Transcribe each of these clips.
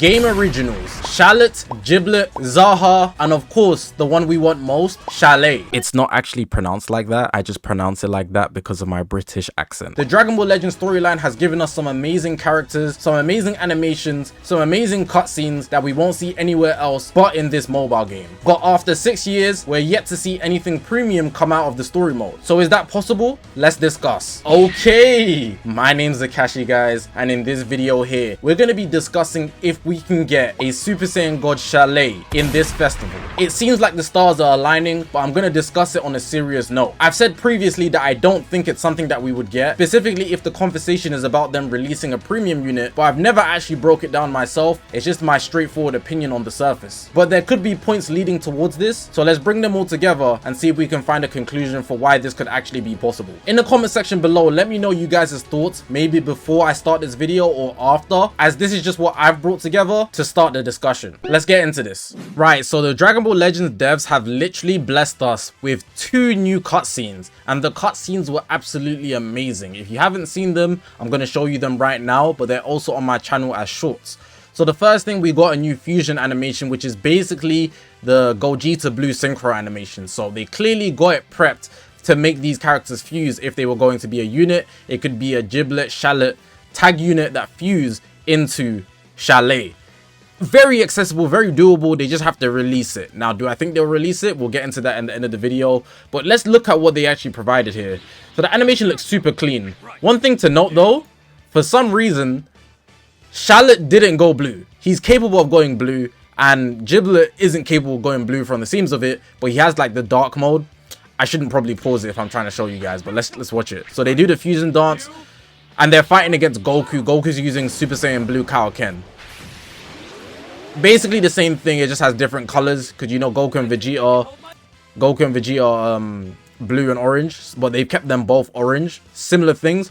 Game Originals, Shallet, Giblet, Zaha, and of course, the one we want most, Shallet. It's not actually pronounced like that, I just pronounce it like that because of my British accent. The Dragon Ball Legends storyline has given us some amazing characters, some amazing animations, some amazing cutscenes that we won't see anywhere else but in this mobile game. But after 6 years, we're yet to see anything premium come out of the story mode. So is that possible? Let's discuss. Okay, my name's Zakashi, guys, and in this video here, we're going to be discussing if we can get a Super Saiyan God Shallet in this festival. It seems like the stars are aligning, but I'm going to discuss it on a serious note. I've said previously that I don't think it's something that we would get, specifically if the conversation is about them releasing a premium unit, but I've never actually broke it down myself. It's just my straightforward opinion on the surface. But there could be points leading towards this, so let's bring them all together and see if we can find a conclusion for why this could actually be possible. In the comment section below, let me know you guys' thoughts, maybe before I start this video or after, as this is just what I've brought together to start the discussion. Let's get into this. Right, so the Dragon Ball Legends devs have literally blessed us with 2 new cutscenes, and the cutscenes were absolutely amazing. If you haven't seen them, I'm going to show you them right now, but they're also on my channel as shorts. So the first thing, we got a new fusion animation, which is basically the Gogeta Blue Synchro animation. So they clearly got it prepped to make these characters fuse if they were going to be a unit. It could be a Giblet, Shallet tag unit that fuse into Shallet. Very accessible, very doable. They just have to release it. Now, do I think they'll release it? We'll get into that in the end of the video, but let's look at what they actually provided here. So the animation looks super clean. One thing to note though, for some reason Shallet didn't go blue. He's capable of going blue, and Giblet isn't capable of going blue from the seams of it, but he has like the dark mode. I shouldn't probably pause it if I'm trying to show you guys, but let's watch it. So they do the fusion dance and they're fighting against Goku. Goku's using Super Saiyan Blue Kaioken. Basically the same thing, it just has different colors, because you know Goku and Vegeta are blue and orange, but they've kept them both orange. Similar things.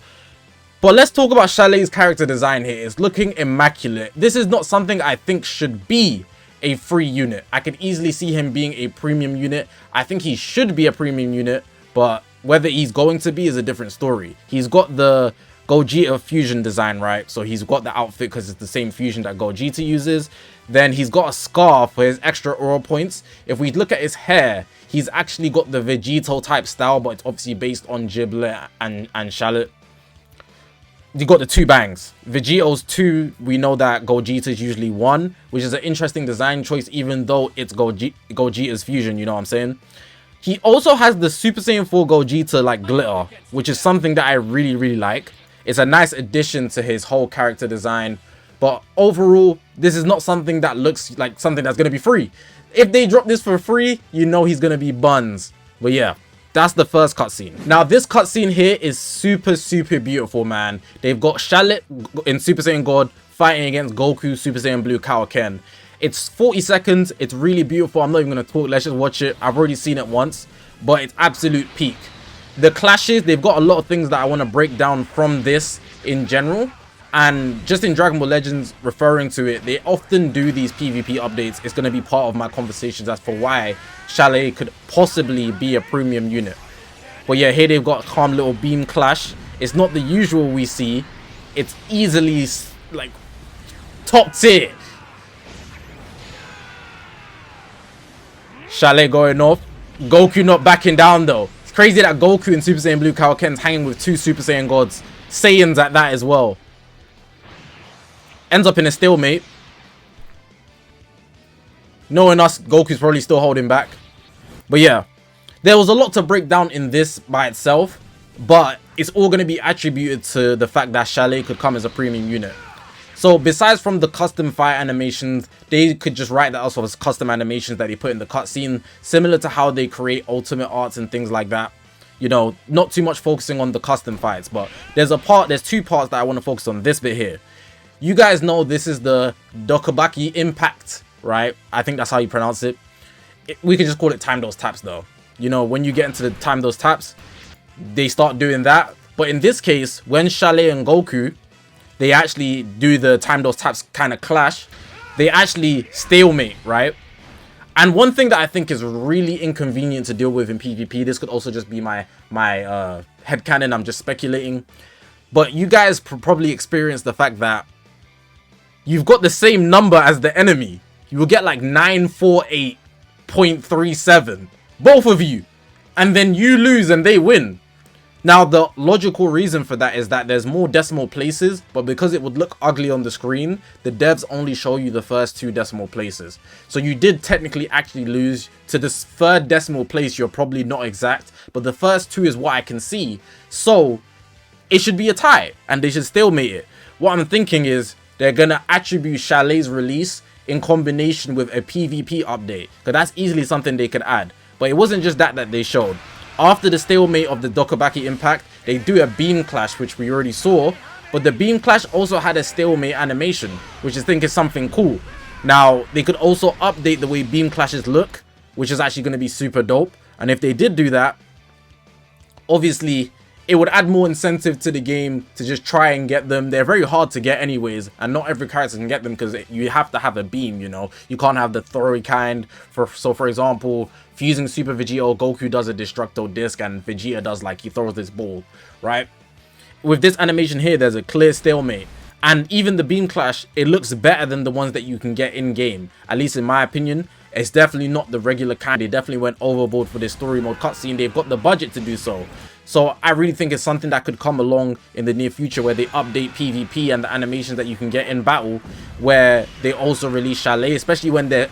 But let's talk about Shallet's character design here. It's looking immaculate. This is not something I think should be a free unit. I could easily see him being a premium unit. I think he should be a premium unit, but whether he's going to be is a different story. He's got the Gogeta fusion design, right? So he's got the outfit because it's the same fusion that Gogeta uses. Then he's got a scarf for his extra aura points. If we look at his hair, he's actually got the Vegito type style, but it's obviously based on Giblet and Shallet. You got the 2 bangs. Vegito's 2, we know that Gogeta's usually 1, which is an interesting design choice, even though it's Gogeta's fusion, you know what I'm saying? He also has the Super Saiyan 4 Gogeta like glitter, which is something that I really like. It's a nice addition to his whole character design, but overall, this is not something that looks like something that's going to be free. If they drop this for free, you know he's going to be buns. But yeah, that's the first cutscene. Now, this cutscene here is super beautiful, man. They've got Shallet in Super Saiyan God fighting against Goku Super Saiyan Blue Kaioken. It's 40 seconds. It's really beautiful. I'm not even going to talk. Let's just watch it. I've already seen it once, but it's absolute peak. The clashes, they've got a lot of things that I want to break down from this in general. And just in Dragon Ball Legends, referring to it, they often do these PvP updates. It's going to be part of my conversations as for why Shallet could possibly be a premium unit. But yeah, here they've got a calm little beam clash. It's not the usual we see. It's easily like top tier. Shallet going off. Goku not backing down though. It's crazy that Goku and Super Saiyan Blue Kaioken's hanging with 2 Super Saiyan gods. Saiyans at that as well. Ends up in a stalemate. Knowing us, Goku's probably still holding back. But yeah, there was a lot to break down in this by itself, but it's all going to be attributed to the fact that Shallet could come as a premium unit. So besides from the custom fight animations, they could just write that also as custom animations that they put in the cutscene, similar to how they create ultimate arts and things like that. You know, not too much focusing on the custom fights, but there's 2 parts that I want to focus on. This bit here. You guys know this is the Dokubaki Impact, right? I think that's how you pronounce it. We could just call it time those taps though. You know, when you get into the time those taps, they start doing that. But in this case, when Shallet and Goku, they actually do the time those taps kind of clash, they actually stalemate, right? And one thing that I think is really inconvenient to deal with in PvP, this could also just be my headcanon, I'm just speculating, but you guys probably experienced the fact that you've got the same number as the enemy. You will get like 948.37, both of you, and then you lose and they win. Now, the logical reason for that is that there's more decimal places, but because it would look ugly on the screen, the devs only show you the first 2 decimal places. So you did technically actually lose. To this 3rd decimal place, you're probably not exact, but the first 2 is what I can see. So it should be a tie, and they should stalemate it. What I'm thinking is they're gonna attribute Shallet's release in combination with a PvP update, because that's easily something they could add. But it wasn't just that they showed. After the stalemate of the Dokabaki Impact, they do a beam clash, which we already saw, but the beam clash also had a stalemate animation, which I think is something cool. Now, they could also update the way beam clashes look, which is actually going to be super dope. And if they did do that, obviously, it would add more incentive to the game to just try and get them. They're very hard to get anyways, and not every character can get them because you have to have a beam, you know. You can't have the throwy kind. So for example, fusing Super Vegeta, Goku does a Destructo Disc and Vegeta does like, he throws this ball, right? With this animation here, there's a clear stalemate. And even the beam clash, it looks better than the ones that you can get in game, at least in my opinion. It's definitely not the regular kind. They definitely went overboard for this story mode cutscene. They've got the budget to do so. So I really think it's something that could come along in the near future, where they update PvP and the animations that you can get in battle, where they also release Shallet, especially when they're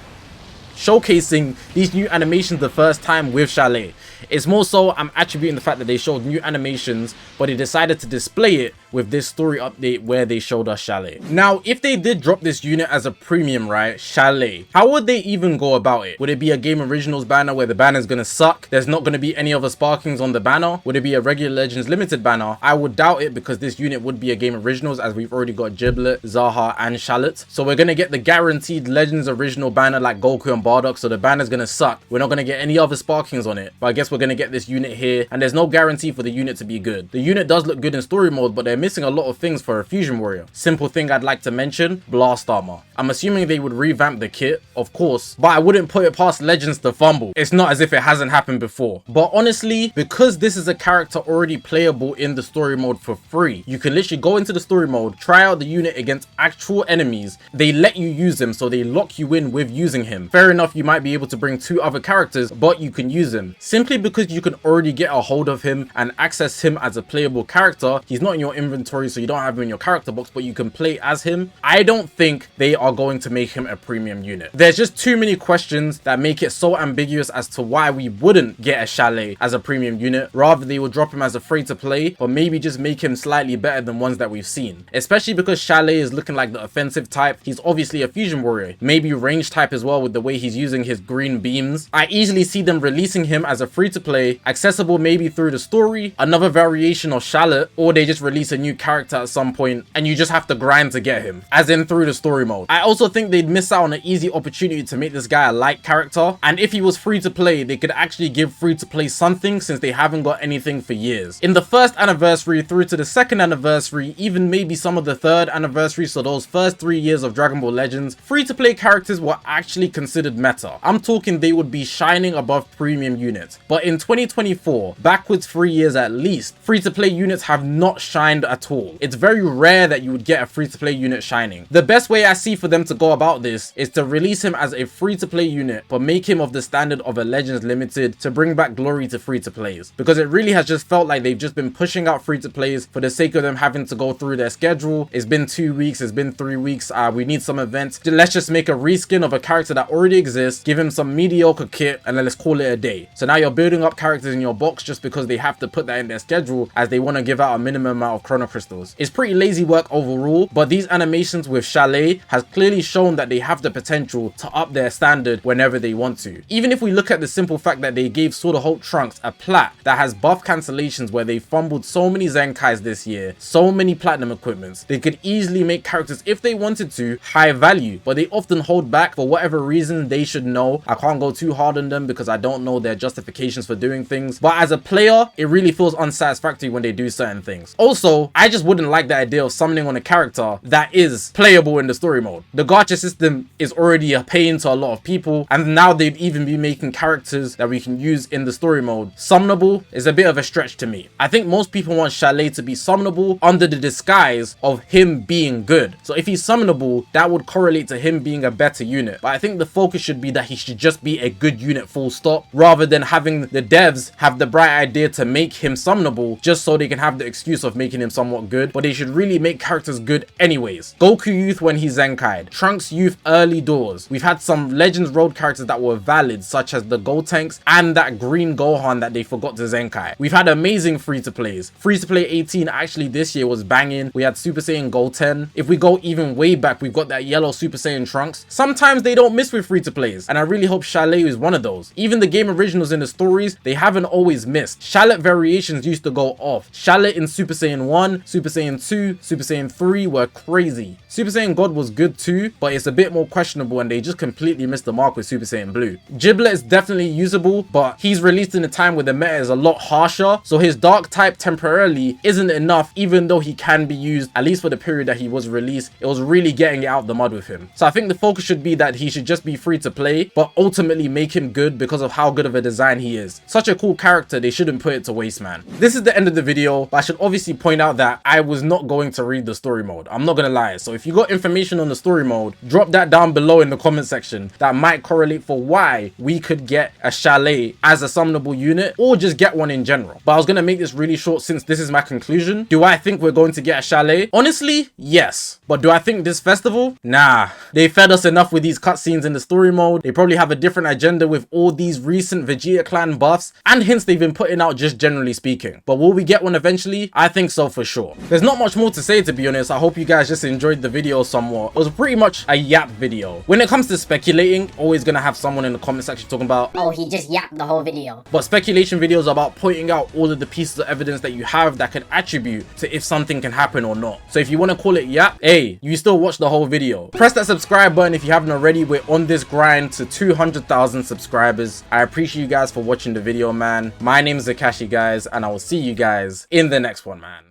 showcasing these new animations the first time with Shallet. It's more so I'm attributing the fact that they showed new animations, but they decided to display it with this story update where they showed us Shallet. Now, if they did drop this unit as a premium, right, Shallet, how would they even go about it? Would it be a Game Originals banner where the banner is going to suck? There's not going to be any other sparkings on the banner? Would it be a regular Legends Limited banner? I would doubt it, because this unit would be a Game Originals, as we've already got Giblet, Zaha, and Shallet. So we're going to get the guaranteed Legends Original banner like Goku and Bardock, so the banner's going to suck. We're not going to get any other sparkings on it, but I guess we're going to get this unit here, and there's no guarantee for the unit to be good. The unit does look good in story mode, but they're missing a lot of things for a fusion warrior. Simple thing I'd like to mention, blast armor. I'm assuming they would revamp the kit, of course, but I wouldn't put it past Legends to fumble. It's not as if it hasn't happened before. But honestly, because this is a character already playable in the story mode for free, you can literally go into the story mode, try out the unit against actual enemies. They let you use him, so they lock you in with using him. Fair enough, you might be able to bring 2 other characters, but you can use him. Simply because you can already get a hold of him and access him as a playable character. He's not in your inventory, so you don't have him in your character box, but you can play as him. I don't think they are going to make him a premium unit. There's just too many questions that make it so ambiguous as to why we wouldn't get a Shallet as a premium unit. Rather, they will drop him as a free to play, or maybe just make him slightly better than ones that we've seen. Especially because Shallet is looking like the offensive type. He's obviously a fusion warrior, maybe range type as well, with the way he's using his green beams. I easily see them releasing him as a free to play, accessible maybe through the story, another variation of Shallet, or they just release a new character at some point and you just have to grind to get him, as in through the story mode. I also think they'd miss out on an easy opportunity to make this guy a light character, and if he was free to play, they could actually give free to play something, since they haven't got anything for years. In the 1st anniversary through to the 2nd anniversary, even maybe some of the 3rd anniversary, so those first 3 years of Dragon Ball Legends, free to play characters were actually considered meta. I'm talking they would be shining above premium units. But in 2024, backwards 3 years at least, free to play units have not shined at all. It's very rare that you would get a free to play unit shining. The best way I see for them to go about this is to release him as a free to play unit, but make him of the standard of a Legends Limited to bring back glory to free to plays, because it really has just felt like they've just been pushing out free to plays for the sake of them having to go through their schedule. It's been 2 weeks, it's been 3 weeks, we need some events, let's just make a reskin of a character that already exists, give him some mediocre kit, and then let's call it a day. So now you're building up characters in your box just because they have to put that in their schedule, as they want to give out a minimum amount of chrono crystals. It's pretty lazy work overall, but these animations with Shallet has clearly shown that they have the potential to up their standard whenever they want to. Even if we look at the simple fact that they gave Sword of Hope Trunks a plat that has buff cancellations, where they fumbled so many Zenkais this year, so many platinum equipments, they could easily make characters, if they wanted to, high value, but they often hold back for whatever reason. They should know. I can't go too hard on them because I don't know their justifications for doing things, but as a player, it really feels unsatisfactory when they do certain things. Also, I just wouldn't like the idea of summoning on a character that is playable in the story mode. the gacha system is already a pain to a lot of people, and now they'd even be making characters that we can use in the story mode summonable is a bit of a stretch to me. I think most people want Shallet to be summonable under the disguise of him being good. So if he's summonable, that would correlate to him being a better unit. But I think the focus should be that he should just be a good unit full stop, rather than having the devs have the bright idea to make him summonable just so they can have the excuse of making him somewhat good. But they should really make characters good anyways. Goku youth when he's Zenkai'd, Trunks youth early doors. We've had some Legends Road characters that were valid, such as the Gotenks and that green Gohan that they forgot to Zenkai. We've had amazing free-to-plays. Free-to-play 18 actually this year was banging. We had Super Saiyan Goten. If we go even way back, we've got that yellow Super Saiyan Trunks. Sometimes they don't miss with free-to-plays, and I really hope Shallet is one of those. Even the game originals in the stories, they haven't always missed. Shallet variations used to go off. Shallet in Super Saiyan 1, Super Saiyan 2, Super Saiyan 3 were crazy. Super Saiyan God was good too, but it's a bit more questionable and they just completely missed the mark with Super Saiyan Blue. Giblet is definitely usable, but he's released in a time where the meta is a lot harsher, so his dark type temporarily isn't enough. Even though he can be used, at least for the period that he was released, it was really getting it out the mud with him. So I think the focus should be that he should just be free to play, but ultimately make him good because of how good of a design he is. Such a cool character, they shouldn't put it to waste, man. This is the end of the video, but I should obviously point out that I was not going to read the story mode. I'm not gonna lie. So if you got information on the story mode, drop that down below in the comment section that might correlate for why we could get a Shallet as a summonable unit, or just get one in general. But I was gonna make this really short since this is my conclusion. Do I think we're going to get a Shallet? Honestly, yes. But do I think this festival? Nah. They fed us enough with these cutscenes in the story mode. They probably have a different agenda with all these recent Vegeta clan buffs and hints they've been putting out, just generally speaking. But will we get one eventually? I think so for sure. There's not much more to say, to be honest. I hope you guys just enjoyed the video somewhat. It was pretty much a yap video. When it comes to speculating, always gonna have someone in the comment section talking about, oh, he just yapped the whole video. But speculation videos are about pointing out all of the pieces of evidence that you have that can attribute to if something can happen or not. So if you want to call it yap, hey, you still watch the whole video. Press that subscribe button if you haven't already. We're on this grind to 200,000 subscribers. I appreciate you guys for watching the video, man. My name is Zakashi, guys, and I will see you guys in the next one, man.